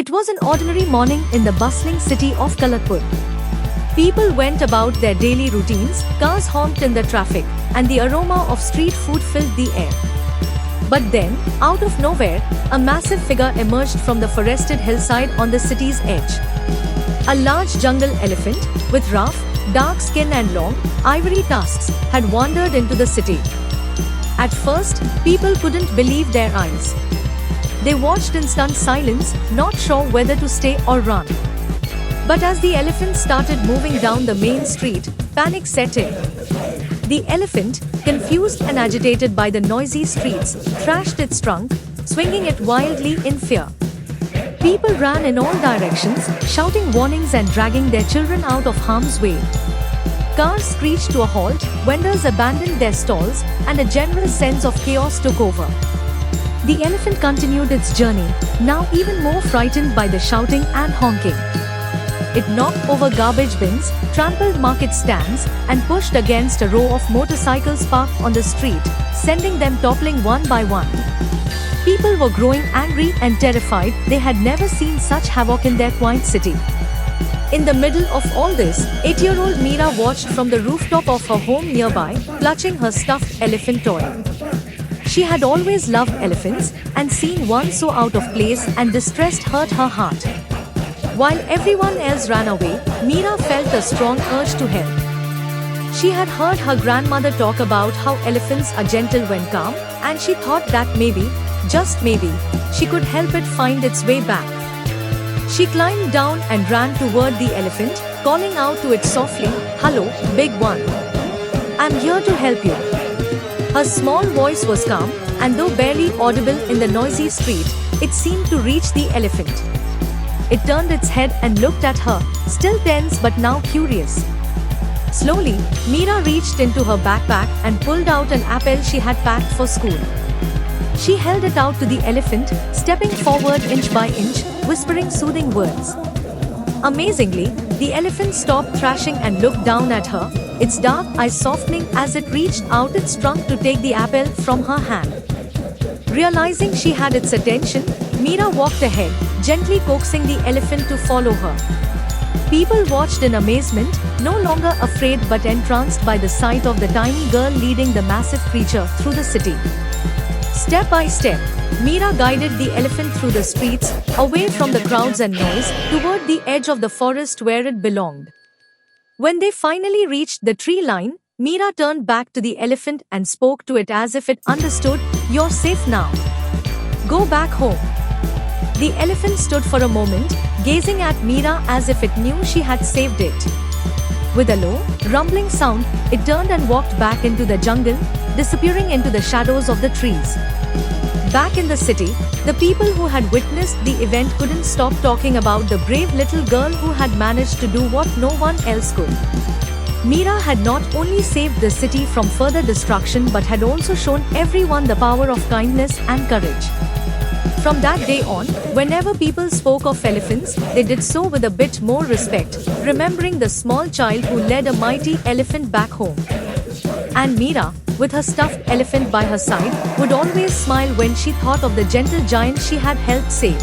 It was an ordinary morning in the bustling city of Kalatpur. People went about their daily routines, cars honked in the traffic, and the aroma of street food filled the air. But then, out of nowhere, a massive figure emerged from the forested hillside on the city's edge. A large jungle elephant, with rough, dark skin and long, ivory tusks, had wandered into the city. At first, people couldn't believe their eyes. They watched in stunned silence, not sure whether to stay or run. But as the elephant started moving down the main street, panic set in. The elephant, confused and agitated by the noisy streets, thrashed its trunk, swinging it wildly in fear. People ran in all directions, shouting warnings and dragging their children out of harm's way. Cars screeched to a halt, vendors abandoned their stalls, and a general sense of chaos took over. The elephant continued its journey, now even more frightened by the shouting and honking. It knocked over garbage bins, trampled market stands, and pushed against a row of motorcycles parked on the street, sending them toppling one by one. People were growing angry and terrified. They had never seen such havoc in their quiet city. In the middle of all this, 8-year-old Meera watched from the rooftop of her home nearby, clutching her stuffed elephant toy. She had always loved elephants, and seeing one so out of place and distressed hurt her heart. While everyone else ran away, Meera felt a strong urge to help. She had heard her grandmother talk about how elephants are gentle when calm, and she thought that maybe, just maybe, she could help it find its way back. She climbed down and ran toward the elephant, calling out to it softly, "Hello, big one. I'm here to help you." Her small voice was calm, and though barely audible in the noisy street, it seemed to reach the elephant. It turned its head and looked at her, still tense but now curious. Slowly, Meera reached into her backpack and pulled out an apple she had packed for school. She held it out to the elephant, stepping forward inch by inch, whispering soothing words. Amazingly, the elephant stopped thrashing and looked down at her, its dark eyes softening as it reached out its trunk to take the apple from her hand. Realizing she had its attention, Meera walked ahead, gently coaxing the elephant to follow her. People watched in amazement, no longer afraid but entranced by the sight of the tiny girl leading the massive creature through the city. Step by step, Meera guided the elephant through the streets, away from the crowds and noise, toward the edge of the forest where it belonged. When they finally reached the tree line, Meera turned back to the elephant and spoke to it as if it understood, "You're safe now. Go back home." The elephant stood for a moment, gazing at Meera as if it knew she had saved it. With a low, rumbling sound, it turned and walked back into the jungle, disappearing into the shadows of the trees. Back in the city, the people who had witnessed the event couldn't stop talking about the brave little girl who had managed to do what no one else could. Meera had not only saved the city from further destruction but had also shown everyone the power of kindness and courage. From that day on, whenever people spoke of elephants, they did so with a bit more respect, remembering the small child who led a mighty elephant back home. And Meera, with her stuffed elephant by her side, would always smile when she thought of the gentle giant she had helped save.